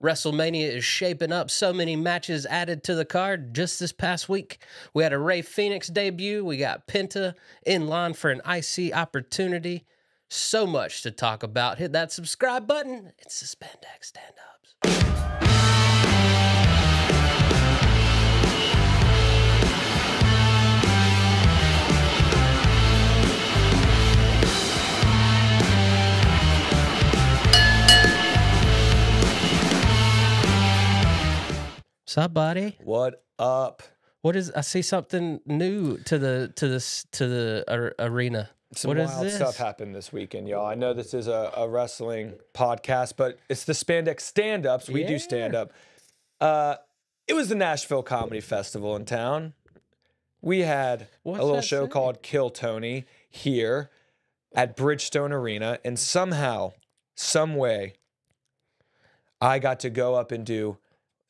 WrestleMania is shaping up. So many matches added to the card just this past week. We had a Rey Fenix debut. We got Penta in line for an IC opportunity. So much to talk about. Hit that subscribe button. It's the Spandex StandUps. What's up, buddy? What up? What is? I see something new to the arena. Some what wild is this? stuff happened this weekend, y'all. I know this is a wrestling podcast, but it's the Spandex StandUps. We do stand up. It was the Nashville Comedy Festival in town. We had a little show called Kill Tony here at Bridgestone Arena, and somehow, some way, I got to go up and do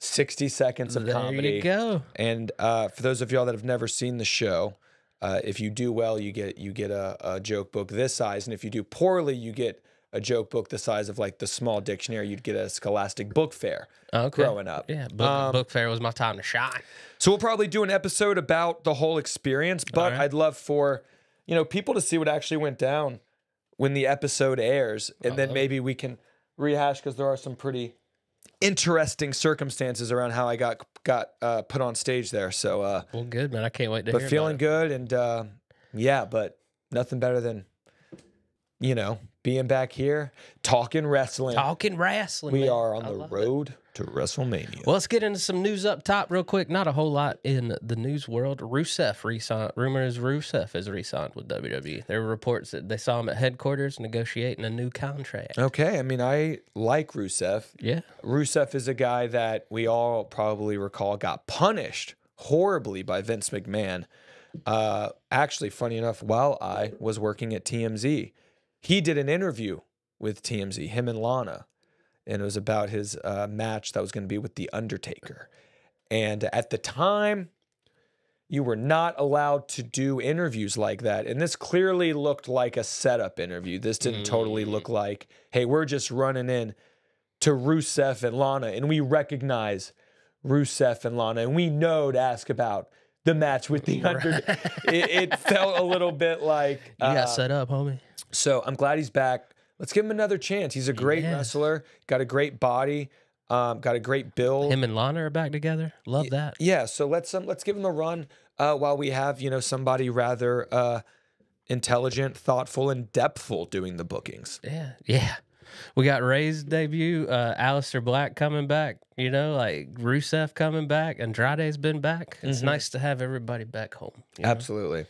60 seconds of comedy. There you go. And for those of y'all that have never seen the show, if you do well, you get a joke book this size, and if you do poorly, you get a joke book the size of like the small dictionary. You'd get a Scholastic Book Fair. Okay. Growing up. Yeah, book fair was my time to shine. So we'll probably do an episode about the whole experience, but I'd love for people to see what actually went down when the episode airs, and then maybe we can rehash, because there are some pretty interesting circumstances around how I got put on stage there. So well, good, man. I can't wait to hear. But feeling good, and yeah, but nothing better than being back here talking wrestling. We are on the road to WrestleMania. Well, let's get into some news up top real quick. Not a whole lot in the news world. Rusev re-signed. Rumor is Rusev is re-signed with WWE. There were reports that they saw him at headquarters negotiating a new contract. Okay, I mean, I like Rusev. Yeah. Rusev is a guy that we all probably recall got punished horribly by Vince McMahon. Actually, funny enough, while I was working at TMZ, he did an interview with TMZ, him and Lana, and it was about his match that was going to be with The Undertaker. And at the time, you were not allowed to do interviews like that. And this clearly looked like a setup interview. This didn't totally look like, hey, we're just running in to Rusev and Lana, and we recognize Rusev and Lana, and we know to ask about the match with The Undertaker. It felt a little bit like... You got set up, homie. So I'm glad he's back. Let's give him another chance. He's a great wrestler, got a great body, got a great build. Him and Lana are back together. Love that. Yeah, so let's give him a run while we have somebody rather intelligent, thoughtful, and depthful doing the bookings. Yeah. We got Ray's debut, Aleister Black coming back, like Rusev coming back, Andrade's been back. It's nice to have everybody back home. Absolutely.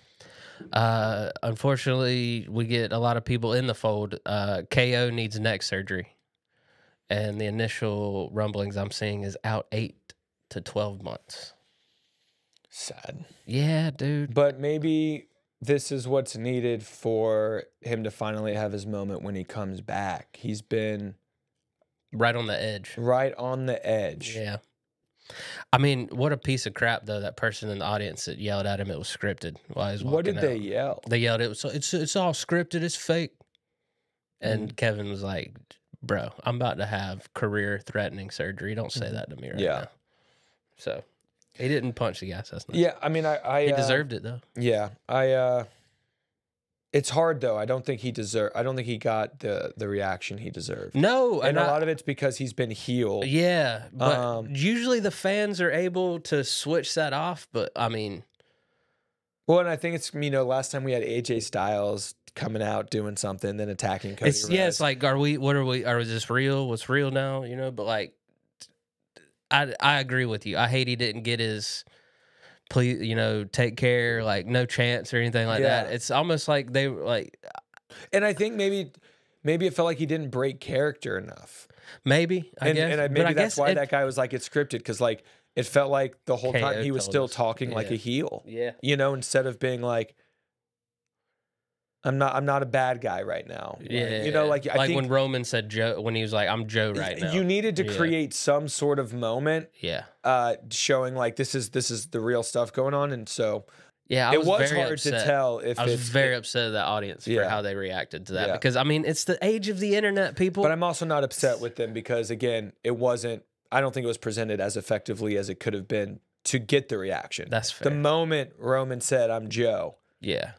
Unfortunately, we get a lot of people in the fold. KO needs neck surgery, and the initial rumblings I'm seeing is out 8 to 12 months. Sad. Yeah, dude. But maybe this is what's needed for him to finally have his moment when he comes back. He's been right on the edge. Right on the edge. Yeah. I mean, what a piece of crap, though, that person in the audience that yelled at him it was scripted while he was walking What did out. they yell? They yelled, it's all scripted, it's fake. And Kevin was like, bro, I'm about to have career-threatening surgery. Don't say that to me right now. So, he didn't punch the gas. That's nice. Yeah, I mean, he deserved it, though. Yeah, it's hard, though. I don't think he got the reaction he deserved. No. And a lot of it's because he's been healed. Yeah, but usually the fans are able to switch that off, but I mean... Well, and I think it's, last time we had AJ Styles coming out doing something, then attacking Cody Rhodes. Yeah, it's like, are this real? What's real now? But like, I agree with you. I hate he didn't get his... Please, take care, like no chance or anything like that. It's almost like they were like, and I think maybe it felt like he didn't break character enough. Maybe I guess, and maybe that's why that guy was like it's scripted, because like it felt like the whole time he was still talking like a heel. Yeah, instead of being like, I'm not a bad guy right now. Yeah, like I think when Roman said Joe, when he was like, I'm Joe right now. You needed to create some sort of moment. Yeah. Showing like this is the real stuff going on, and so yeah, it was hard to tell if I was very upset at the audience for how they reacted to that because I mean it's the age of the internet, people. But I'm also not upset with them because again, it wasn't I don't think it was presented as effectively as it could have been to get the reaction. That's fair. The moment Roman said, "I'm Joe," Yeah.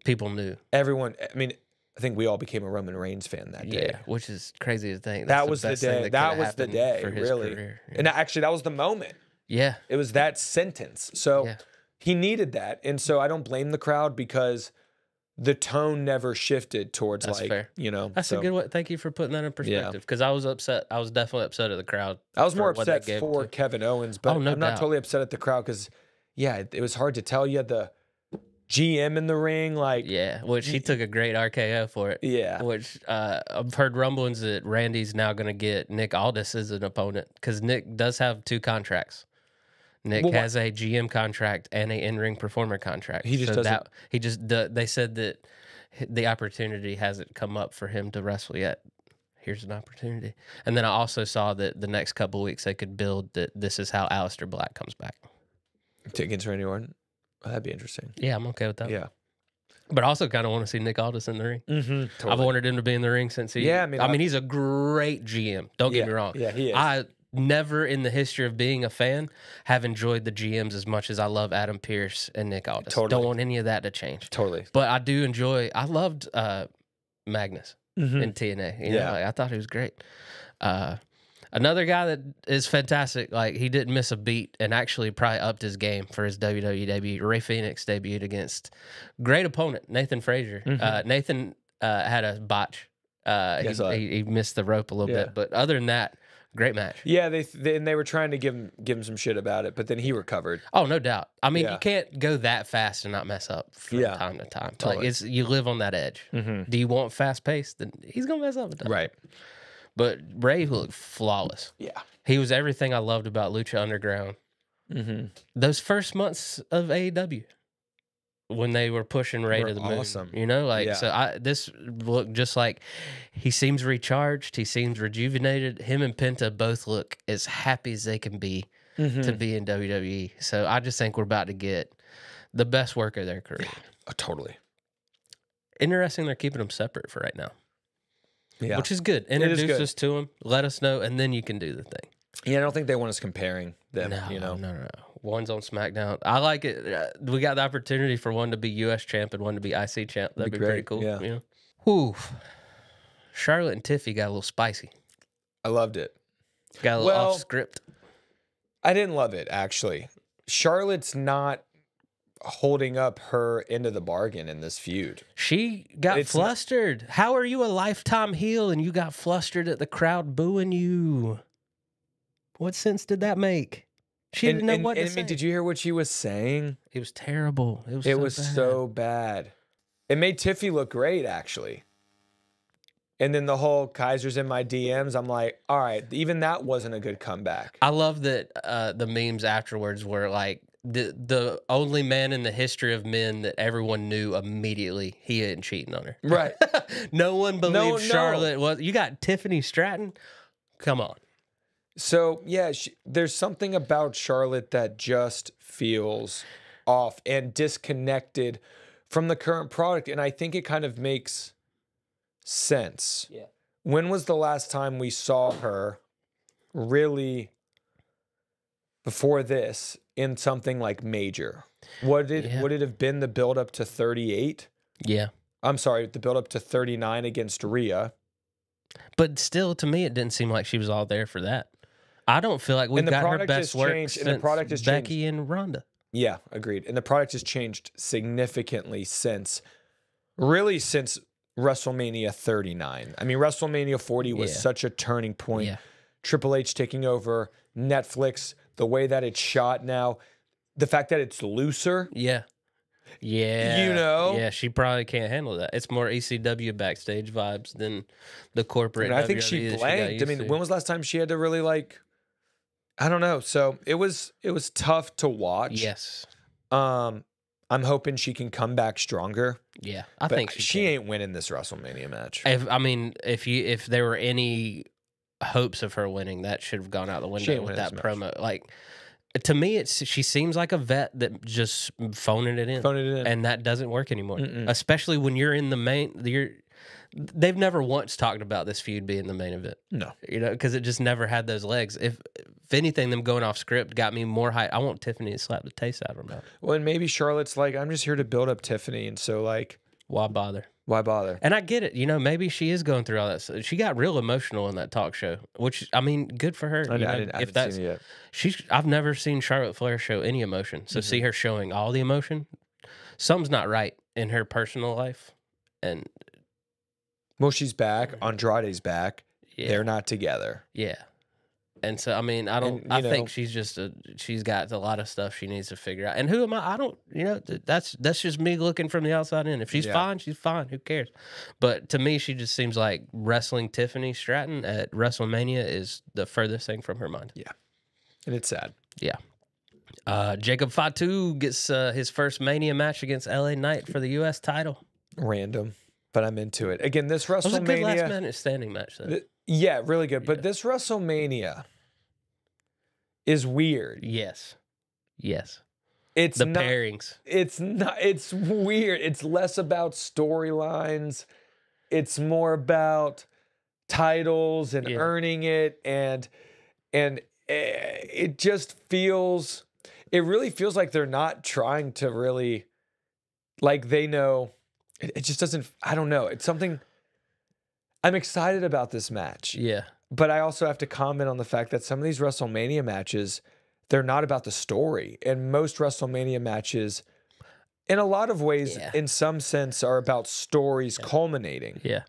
People knew. everyone. I mean, I think we all became a Roman Reigns fan that day. Yeah, which is crazy to think. That was the day. That was the day, really. Career. Yeah. And actually, that was the moment. Yeah. It was that sentence. So he needed that. And so I don't blame the crowd because the tone never shifted towards That's fair. you know. That's a good way. Thank you for putting that in perspective because I was upset. I was definitely upset at the crowd. I was more upset for Kevin Owens, but no I'm not doubt. totally upset at the crowd because, it was hard to tell. You had the GM in the ring, which he took a great RKO for it. Yeah. Which I've heard rumblings that Randy's now going to get Nick Aldis as an opponent because Nick does have 2 contracts. Nick has a GM contract and a in-ring performer contract. He just doesn't. They said that the opportunity hasn't come up for him to wrestle yet. Here's an opportunity. And then I also saw that the next couple of weeks they could build that this is how Aleister Black comes back. Against Randy Orton? Oh, that'd be interesting. Yeah, I'm okay with that. Yeah. But I also kind of want to see Nick Aldis in the ring. Totally. I've wanted him to be in the ring since he... Yeah, I mean, he's a great GM. Don't get me wrong. Yeah, he is. I never in the history of being a fan have enjoyed the GMs as much as I love Adam Pearce and Nick Aldis. Totally. Don't want any of that to change. Totally. But I do enjoy... I loved Magnus in TNA. You know, I thought he was great. Another guy that is fantastic, he didn't miss a beat and actually probably upped his game for his WWE debut. Ray Phoenix debuted against great opponent, Nathan Frazier. Nathan had a botch. He missed the rope a little bit. But other than that, great match. Yeah, they were trying to give him some shit about it, but then he recovered. Oh, no doubt. I mean, you can't go that fast and not mess up from time to time. Totally. You live on that edge. Do you want fast pace? Then he's gonna mess up. Right. But Ray looked flawless. Yeah. He was everything I loved about Lucha Underground. Those first months of AEW when they were pushing Ray to the moon. Awesome. You know, this looked just like he seems recharged. He seems rejuvenated. Him and Penta both look as happy as they can be to be in WWE. So I just think we're about to get the best work of their career. Totally. Interesting they're keeping them separate for right now. Yeah. Which is good. Introduce us to them. Let us know, and then you can do the thing. Yeah, I don't think they want us comparing them. No. One's on SmackDown. I like it. We got the opportunity for one to be U.S. champ and one to be IC champ. That'd be pretty cool. Yeah. You know? Whew. Charlotte and Tiffy got a little spicy. I loved it. Got a little off script. I didn't love it, actually. Charlotte's not holding up her end of the bargain in this feud. She got flustered. How are you a lifetime heel and you got flustered at the crowd booing you? What sense did that make? She didn't know what to say. Did you hear what she was saying? It was terrible. It was so bad. It made Tiffy look great, actually. And then the whole Kaiser's in my DMs, I'm like, all right, even that wasn't a good comeback. I love that the memes afterwards were like, the only man in the history of men that everyone knew immediately he hadn't cheating on her. Right. No one believed Charlotte was. You got Tiffany Stratton? Come on. So, yeah, there's something about Charlotte that just feels off and disconnected from the current product. And I think it kind of makes sense. Yeah. When was the last time we saw her really before this in something like major? Would it have been the build up to 38? Yeah. I'm sorry, the build up to 39 against Rhea. But still, to me, it didn't seem like she was all there for that. I don't feel like we've got her best work since Becky and Ronda. Yeah, agreed. And the product has changed significantly since WrestleMania 39. I mean, WrestleMania 40 was such a turning point. Yeah. Triple H taking over, Netflix, the way that it's shot now, the fact that it's looser. Yeah. Yeah. You know? Yeah, she probably can't handle that. It's more ECW backstage vibes than the corporate. And I think she blanked. I mean, when was the last time she had to really I don't know. So it was tough to watch. Yes. I'm hoping she can come back stronger. Yeah, I think she ain't winning this WrestleMania match. If there were any hopes of her winning, that should have gone out the window with that promo. Like, to me, she seems like a vet that just phoning it in, and that doesn't work anymore. Especially when you're in the main. they've never once talked about this feud being the main event. No. You know, because it just never had those legs. If anything, them going off script got me more hype. I want Tiffany to slap the taste out of her mouth. Well, and maybe Charlotte's like, I'm just here to build up Tiffany, and so like, Why bother? why bother? And I get it. You know, maybe she is going through all that. She got real emotional in that talk show, which, I mean, good for her. I You know, haven't seen it yet. I've never seen Charlotte Flair show any emotion. So see her showing all the emotion, something's not right in her personal life. And Well, she's back. Andrade's back. yeah, They're not together. yeah. And so, I mean, I don't. And, I you think know- she's got a lot of stuff she needs to figure out. And who am I? I don't. You know, that's just me looking from the outside in. If she's fine, she's fine. Who cares? But to me, she just seems like wrestling Tiffany Stratton at WrestleMania is the furthest thing from her mind. Yeah, and it's sad. Yeah. Jacob Fatu gets his first Mania match against LA Knight for the U.S. title. Random, but I'm into it. Again, this It was a good WrestleMania. last minute standing match, though. Yeah, really good. But this WrestleMania is weird. Yes. It's The not, pairings. It's not. It's weird. It's less about storylines. It's more about titles and earning it, and it just feels. It really feels like they're not trying to really, like they know. It just doesn't. I don't know. It's something. I'm excited about this match. Yeah. But I also have to comment on the fact that some of these WrestleMania matches, they're not about the story. And most WrestleMania matches, in a lot of ways, in some sense, are about stories culminating. Yeah.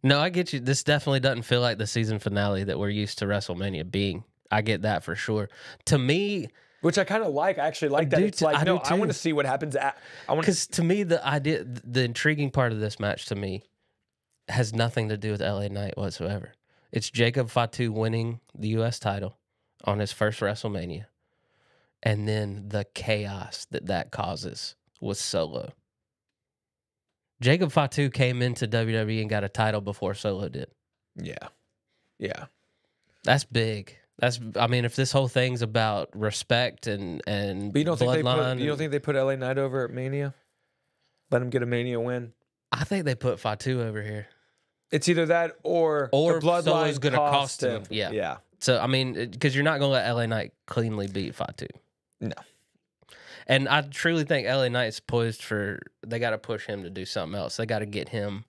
No, I get you. This definitely doesn't feel like the season finale that we're used to WrestleMania being. I get that for sure. To me, which I kind of like. I actually like that. It's like, no, I want to see what happens. Because to me, the intriguing part of this match to me has nothing to do with LA Knight whatsoever. It's Jacob Fatu winning the U.S. title on his first WrestleMania, and then the chaos that causes with Solo. Jacob Fatu came into WWE and got a title before Solo did. Yeah. That's big. I mean, if this whole thing's about respect and but you don't bloodline, you don't think they put LA Knight over at Mania? Let him get a Mania win. I think they put Fatu over here. It's either that or the bloodline Solo's going to cost him. Yeah. So I mean, because you're not going to let LA Knight cleanly beat Fatu. No. And I truly think LA Knight's poised for. They got to push him to do something else. They got to get him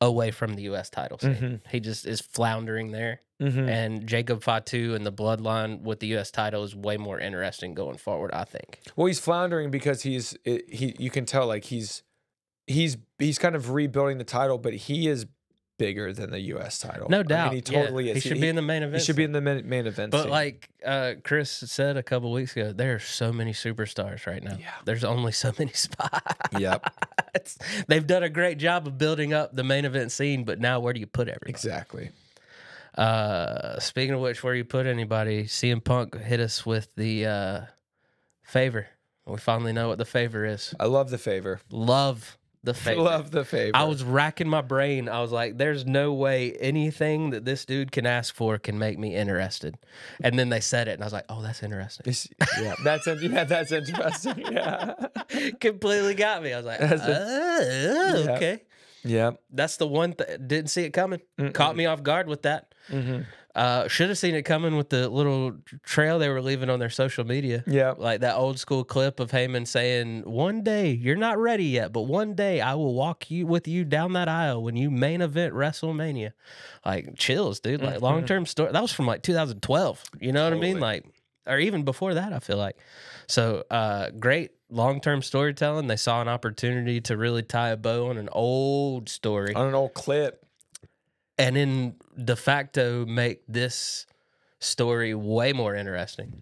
away from the U.S. title scene. He just is floundering there. And Jacob Fatu and the bloodline with the U.S. title is way more interesting going forward, I think. Well, he's floundering because you can tell like he's kind of rebuilding the title, but he is bigger than the U.S. title. No doubt. I mean, he totally is. He should be in the main event. He should be in the main event. But scene. like Chris said a couple weeks ago, there are so many superstars right now. Yeah. There's only so many spots. Yep. They've done a great job of building up the main event scene, but now where do you put everybody? Exactly. Speaking of which, where do you put anybody? CM Punk hit us with the favor. We finally know what the favor is. I love the favor. Love the favor. Love the favor. I was racking my brain. I was like, there's no way anything that this dude can ask for can make me interested. And then they said it, and I was like, oh, that's interesting. That's interesting. Yeah. Completely got me. I was like, okay. Yeah. That's the one didn't see it coming. Caught me off guard with that. Should have seen it coming with the little trail they were leaving on their social media. Yeah. Like that old school clip of Heyman saying, one day, you're not ready yet, but one day I will walk with you down that aisle when you main event WrestleMania. Like chills, dude. Like long-term story. That was from like 2012. You know what I mean? Like, or even before that, I feel like. So great long-term storytelling. They saw an opportunity to really tie a bow on an old story. On an old clip. And in de facto make this story way more interesting.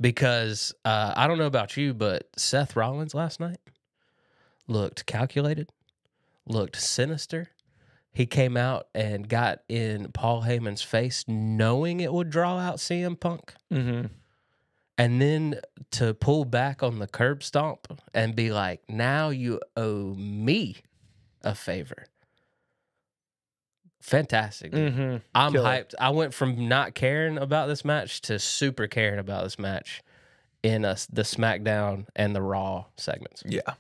Because I don't know about you, but Seth Rollins last night looked calculated, looked sinister. He came out and got in Paul Heyman's face knowing it would draw out CM Punk. And then to pull back on the curb stomp and be like, now you owe me a favor. Fantastic. I'm hyped. I went from not caring about this match to super caring about this match in the SmackDown and the Raw segments. Yeah.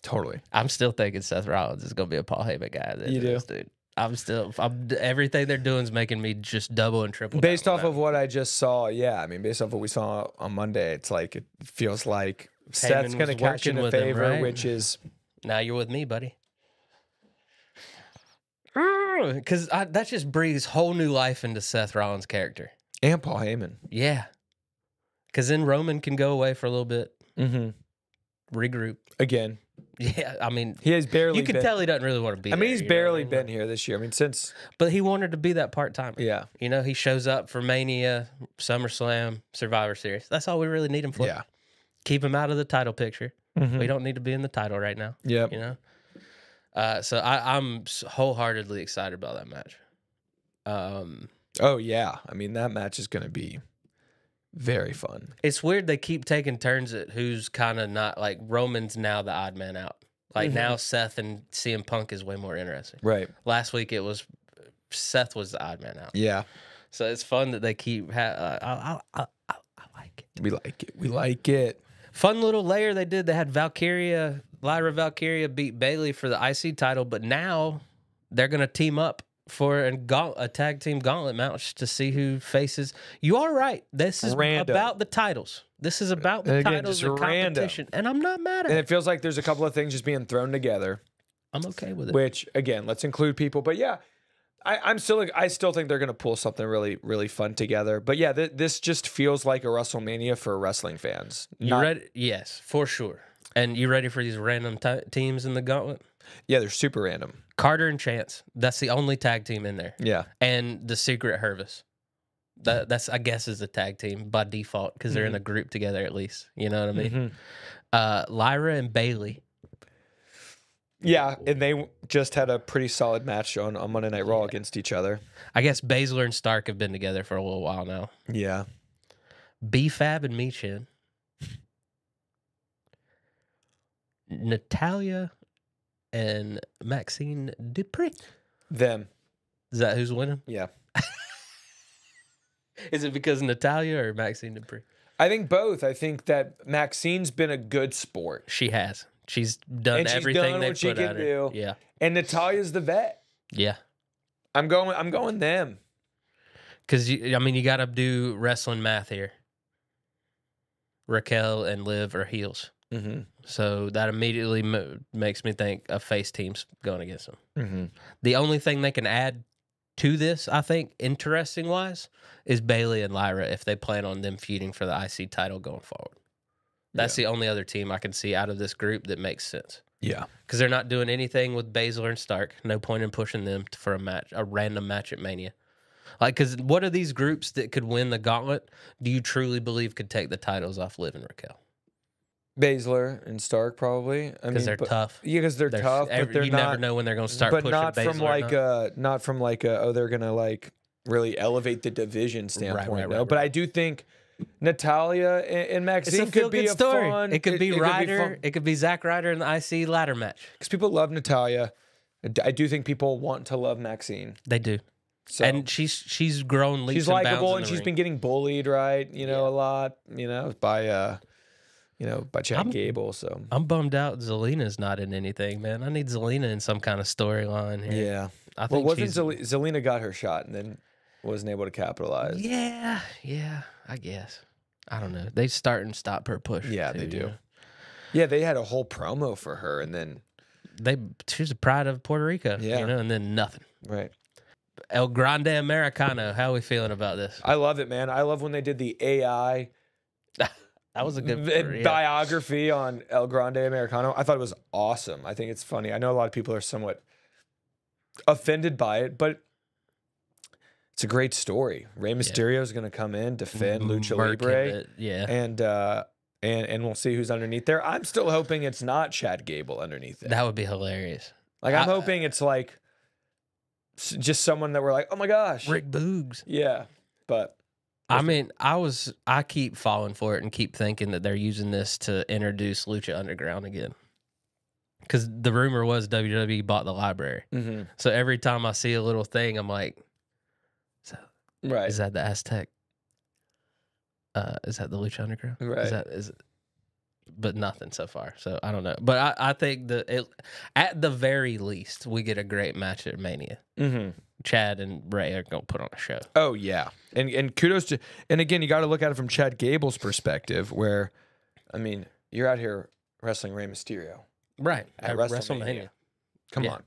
Totally. I'm still thinking Seth Rollins is going to be a Paul Heyman guy. At the end You of do? this, dude. Everything they're doing is making me just double and triple. Based down off on of what I just saw, yeah. I mean, based off what we saw on Monday, it's like it feels like Seth's going to was catch in working a with him, favor, right? which is Now you're with me, buddy. Because that just breathes whole new life into Seth Rollins' character. and Paul Heyman. Yeah. Because then Roman can go away for a little bit, Mm-hmm. regroup. Again, Yeah, I mean, he has barely. you can tell he doesn't really want to be. I mean, there, he's you know barely what I mean? been here this year. I mean, since But he wanted to be that part timer. yeah, You know, he shows up for Mania, SummerSlam, Survivor Series. That's all we really need him for. yeah, Keep him out of the title picture. Mhm. We don't need to be in the title right now. Yep. You know? So I'm wholeheartedly excited about that match. Oh yeah, I mean that match is going to be very fun. It's weird they keep taking turns at who's kind of not, like, Roman's now the odd man out. Like, now Seth and CM Punk is way more interesting. Right. Last week it was Seth was the odd man out. Yeah. So it's fun that they keep. I like it. We like it. We like it. Fun little layer they did. They had Lyra Valkyria beat Bayley for the IC title, but now they're gonna team up for a tag team gauntlet match to see who faces. You are right. This is about the titles. This is about the titles and competition, and I'm not mad at And it. it feels like there's a couple of things just being thrown together. I'm okay with it. Which again, let's include people. But yeah, I still think they're gonna pull something really, really fun together. But yeah, this just feels like a WrestleMania for wrestling fans. You ready? Yes, for sure. And you ready for these random teams in the gauntlet? Yeah, they're super random. Carter and Chance. That's the only tag team in there. Yeah. And the Secret Hervis. That's I guess is a tag team by default because they're in a group together at least. You know what I mean? Lyra and Bayley. Yeah, and they just had a pretty solid match on Monday Night Raw against each other. I guess Baszler and Stark have been together for a little while now. Yeah. B-Fab and Michin. Natalia and Maxine Dupree. Them. Is that who's winning? Yeah. Is it because of Natalia or Maxine Dupree? I think both. I think that Maxine's been a good sport. She has. She's done everything they put out her. Yeah. And Natalia's the vet. Yeah. I'm going them. Because, I mean, you got to do wrestling math here. Raquel and Liv are heels. So that immediately makes me think of face teams going against them. The only thing they can add to this, I think, interesting-wise, is Bayley and Lyra if they plan on them feuding for the IC title going forward. That's the only other team I can see out of this group that makes sense. Yeah. Because they're not doing anything with Baszler and Stark. No point in pushing them for a random match at Mania. Like, because what are these groups that could win the gauntlet do you truly believe could take the titles off Liv and Raquel? Baszler and Stark probably. Because they're tough. Yeah, because they're tough, but they're you not. never know when they're going to start but pushing not Baszler from like not from like oh they're gonna like really elevate the division standpoint. Right. But I do think Natalia and Maxine could be a story. fun. It could be Ryder. It could be Zack Ryder in the IC ladder match. Because people love Natalia. I do think people want to love Maxine. They do. So, and she's grown leaps she's and bounds. She's likable, and she's been getting bullied, right? You know, a lot. You know, by Chad Gable. So I'm bummed out. Zelina's not in anything, man. I need Zelina in some kind of storyline here. Yeah. I think Zelina got her shot and then wasn't able to capitalize. Yeah, I guess. I don't know. They start and stop her push. Yeah, too, they do. You know? Yeah, they had a whole promo for her, and then she's the pride of Puerto Rico. Yeah. You know, and then nothing. Right. El Grande Americano. How are we feeling about this? I love it, man. I love when they did the AI that was a good biography on El Grande Americano. I thought it was awesome. I think it's funny. I know a lot of people are somewhat offended by it, but it's a great story. Rey Mysterio is going to come in, defend Lucha Libre, and we'll see who's underneath there. I'm still hoping it's not Chad Gable underneath it. That would be hilarious. Like I'm hoping it's like just someone that we're like, oh my gosh, Rick Boogs. Yeah, but I mean, I keep falling for it and keep thinking that they're using this to introduce Lucha Underground again. Because the rumor was WWE bought the library. So every time I see a little thing, I'm like, is that the Aztec? Is that the Lucha Underground? Right. Is it? but nothing so far. So I don't know. But I think at the very least, we get a great match at Mania. Mm-hmm. Chad and Ray are going to put on a show. Oh, yeah. And kudos to, and again, you got to look at it from Chad Gable's perspective, where, I mean, you're out here wrestling Rey Mysterio. Right. At WrestleMania. Come on.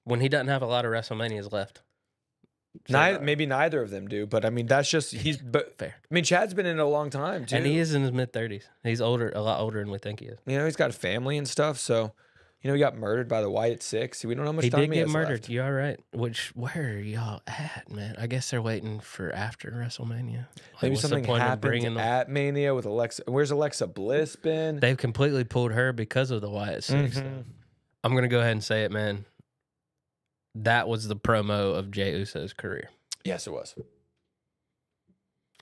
When he doesn't have a lot of WrestleManias left. So, Maybe neither of them do, but I mean, that's just, but fair. I mean, Chad's been in it a long time, too. And he is in his mid-30s. He's older, a lot older than we think he is. You know, he's got a family and stuff, so, you know, he got murdered by the Wyatt Six. We don't know how much time he has He did get murdered. left. You're right. Where are y'all at, man? I guess they're waiting for after WrestleMania. Like, Maybe what's the something point of happened bringing them? at Mania with Alexa. Where's Alexa Bliss been? They've completely pulled her because of the Wyatt Six. Mhm. I'm going to go ahead and say it, man. That was the promo of Jey Uso's career. Yes, it was.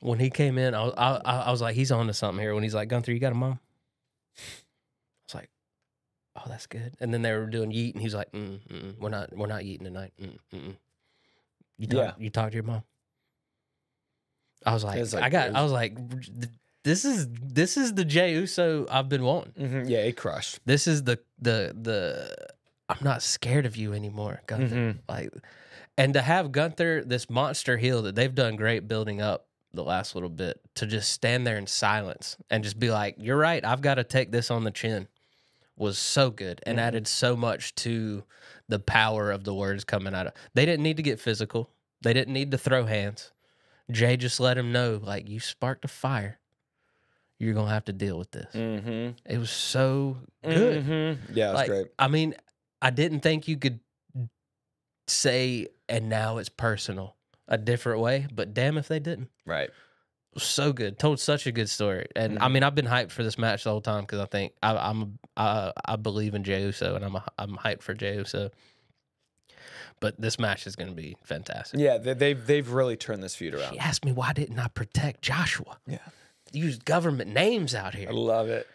When he came in, I was like, he's on to something here. When he's like, Gunther, you got a mom? I was like, oh, that's good. And then they were doing yeet, and he's like, we're not yeeting tonight. You talk to your mom. I was like, I was like, this is the Jey Uso I've been wanting. Mm-hmm. Yeah, it crushed. This is the I'm not scared of you anymore, Gunther. Mm-hmm. Like, and to have Gunther, this monster heel that they've done great building up the last little bit, to just stand there in silence and just be like, you're right, I've got to take this on the chin, was so good and added so much to the power of the words coming out of. They didn't need to get physical. They didn't need to throw hands. Jay just let him know, like, you sparked a fire. You're going to have to deal with this. Mm-hmm. It was so good. Mm-hmm. Yeah, it was like, great. I mean, I didn't think you could say, and now it's personal, a different way, but damn if they didn't. Right. It was so good. Told such a good story. And I mean, I've been hyped for this match the whole time because I think I believe in Jey Uso, and I'm hyped for Jey Uso. But this match is going to be fantastic. Yeah, they've really turned this feud around. She asked me, why didn't I protect Joshua? Yeah. Use government names out here. I love it.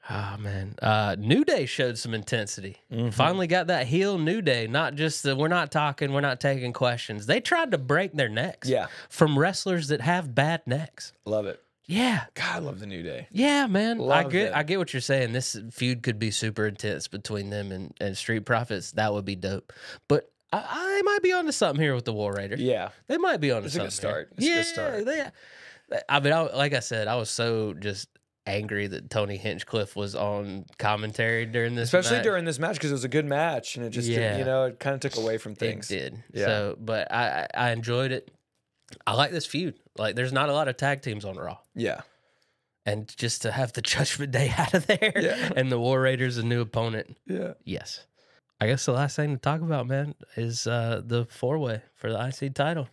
Oh, man. New Day showed some intensity. Mm-hmm. Finally got that heel New Day. Not just the, we're not talking, we're not taking questions. They tried to break their necks. Yeah. From wrestlers that have bad necks. Love it. Yeah. God, I love the New Day. Yeah, man. Love it. I get what you're saying. This feud could be super intense between them and Street Profits. That would be dope. But I might be onto something here with the War Raiders. Yeah. They might be onto It's a something. good start. Here. It's a good start. I mean, like I said, I was so just angry that Tony Hinchcliffe was on commentary during this Especially match. during this match, because it was a good match, and it just, it kind of took away from things. It did. Yeah. So, but I enjoyed it. I like this feud. Like, there's not a lot of tag teams on Raw. Yeah. And just to have the Judgment Day out of there and the War Raiders, a new opponent. Yeah. Yes. I guess the last thing to talk about, man, is the four-way for the IC title.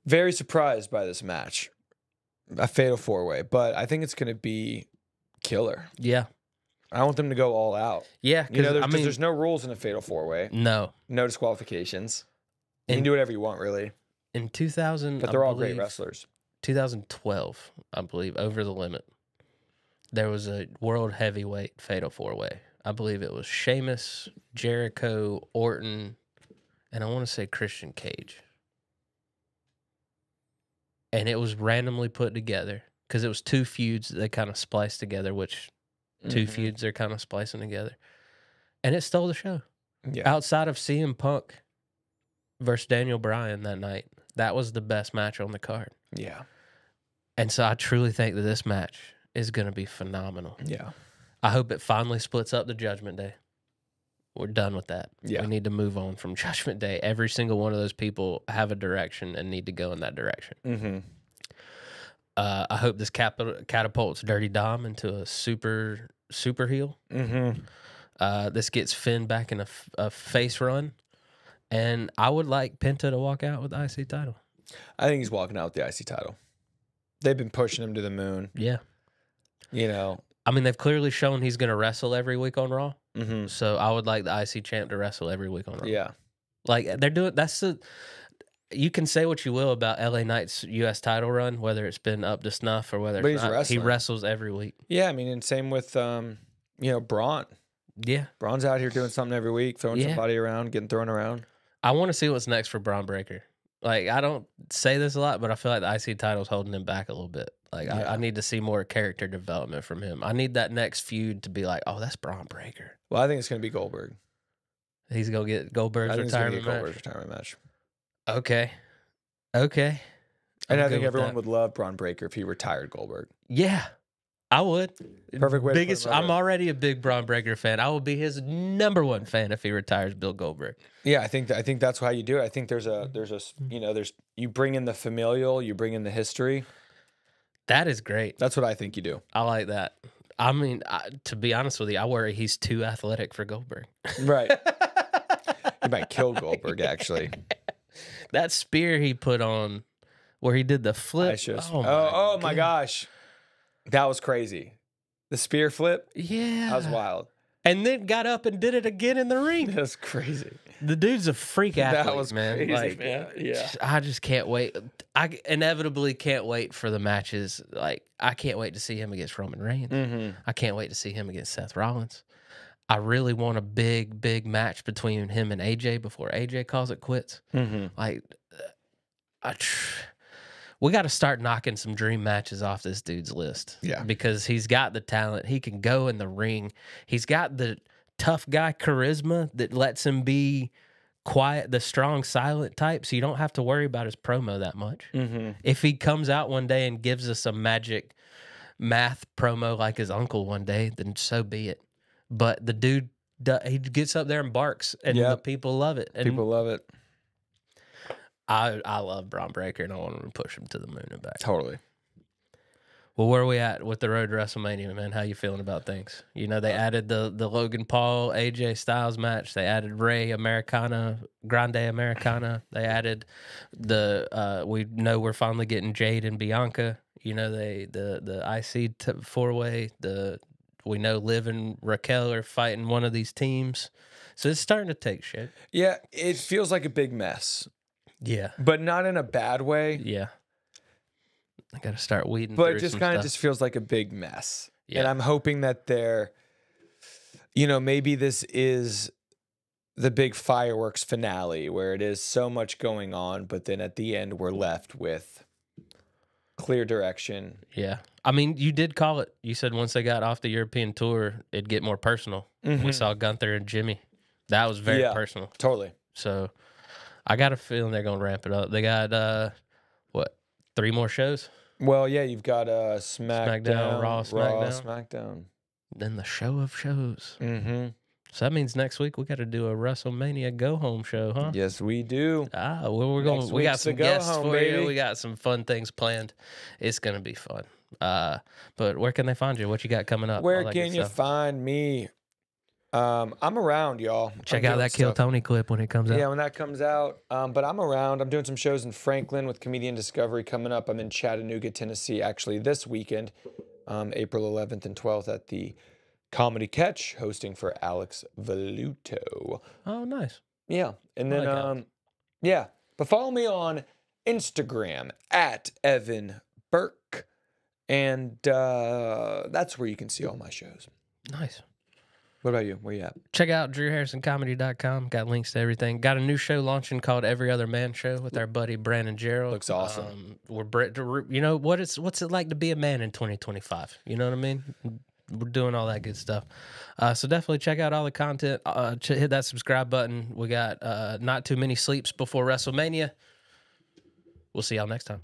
Very surprised by this match. A fatal four-way, but I think it's going to be killer. Yeah. I want them to go all out. Yeah. You know, because there's no rules in a fatal four-way. No. No disqualifications. You can do whatever you want, really. In 2000, but they're all great wrestlers. 2012, I believe, Over the Limit, there was a world heavyweight fatal four-way. I believe it was Sheamus, Jericho, Orton, and I want to say Christian Cage. And it was randomly put together because it was two feuds that they kind of spliced together, which two feuds they're kind of splicing together. And it stole the show. Yeah. Outside of CM Punk versus Daniel Bryan that night, that was the best match on the card. Yeah. And so I truly think that this match is going to be phenomenal. Yeah. I hope it finally splits up the Judgment Day. We're done with that. Yeah. We need to move on from Judgment Day. Every single one of those people have a direction and need to go in that direction. Mm-hmm. I hope this catapults Dirty Dom into a super heel. Mm-hmm. This gets Finn back in a face run. And I would like Penta to walk out with the IC title. I think he's walking out with the IC title. They've been pushing him to the moon. Yeah. You know. I mean, they've clearly shown he's going to wrestle every week on Raw. Mm-hmm. So I would like the IC champ to wrestle every week on Raw. Yeah. Like, they're doing, you can say what you will about LA Knight's U.S. title run, whether it's been up to snuff or whether it's not. Wrestling. He wrestles every week. Yeah, I mean, and same with, Braun. Yeah. Braun's out here doing something every week, throwing somebody around, getting thrown around. I want to see what's next for Braun Breaker. Like, I don't say this a lot, but I feel like the IC title's holding him back a little bit. Like, Yeah. I need to see more character development from him. I need that next feud to be like, oh, that's Braun Breaker. Well, I think it's going to be Goldberg. He's going to get Goldberg's retirement match? Goldberg's retirement match. Okay. And I'm I good think with everyone that. would love Braun Breaker if he retired Goldberg. Yeah, I would. Perfect way to put Biggest. him over. I'm already a big Braun Breaker fan. I will be his #1 fan if he retires Bill Goldberg. Yeah, I think that's how you do it. I think there's you bring in the familial, you bring in the history. That is great. That's what I think you do. I like that. I mean, to be honest with you, I worry he's too athletic for Goldberg. Right. He might kill Goldberg, actually. That spear he put on where he did the flip. Oh my gosh. That was crazy. The spear flip? Yeah. That was wild. And then got up and did it again in the ring. That's crazy. The dude's a freak athlete, That was man. crazy, Like, man. Yeah. I just can't wait. I inevitably can't wait for the matches. Like, I can't wait to see him against Roman Reigns. Mm-hmm. I can't wait to see him against Seth Rollins. I really want a big, big match between him and AJ before AJ calls it quits. Mm-hmm. Like, we got to start knocking some dream matches off this dude's list. Yeah. Because he's got the talent. He can go in the ring. He's got the tough guy charisma that lets him be quiet, the strong, silent type, so you don't have to worry about his promo that much. Mm-hmm. If he comes out one day and gives us a magic math promo like his uncle one day, then so be it. But the dude, he gets up there and barks, and the people love it. And people love it. I love Braun Breaker, and I want him to push him to the moon and back. Totally. Well, where are we at with the road to WrestleMania, man? How you feeling about things? You know, they added the Logan Paul, AJ Styles match. They added Ray Americana, Grande Americana. They added we know we're finally getting Jade and Bianca. You know, the IC four-way, we know Liv and Raquel are fighting one of these teams. So it's starting to take shape. Yeah, it feels like a big mess. Yeah. But not in a bad way. Yeah. I got to start weeding but through it just some kind of stuff. just feels like a big mess. Yeah. And I'm hoping that maybe this is the big fireworks finale where it is so much going on, but then at the end we're left with clear direction. Yeah. I mean, you did call it. You said once they got off the European tour, it'd get more personal. Mm-hmm. We saw Gunther and Jimmy. That was very personal. Totally. So I got a feeling they're going to ramp it up. They got, 3 more shows? Well, yeah, you've got SmackDown, Raw, SmackDown. Then the show of shows. Mm-hmm. So that means next week we got to do a WrestleMania go-home show, huh? Yes, we do. Well, we're going. We got some guests for you. We got some fun things planned. It's gonna be fun. But where can they find you? What you got coming up? Where can you find me? I'm around, y'all. Check out that Kill Tony clip when it comes out. Yeah, when that comes out. But I'm around. I'm doing some shows in Franklin with Comedian Discovery coming up. I'm in Chattanooga, Tennessee, actually this weekend, April 11th and 12th at the Comedy Catch, hosting for Alex Voluto. Oh, nice. Yeah. And then, yeah. But follow me on Instagram at Evan Berke. And that's where you can see all my shows. Nice. What about you? Where you at? Check out DrewHarrisonComedy.com. Got links to everything. Got a new show launching called Every Other Man Show with our buddy Brandon Gerald. Looks awesome. You know what's it like to be a man in 2025? You know what I mean? We're doing all that good stuff. So definitely check out all the content. Hit that subscribe button. We got not too many sleeps before WrestleMania. We'll see y'all next time.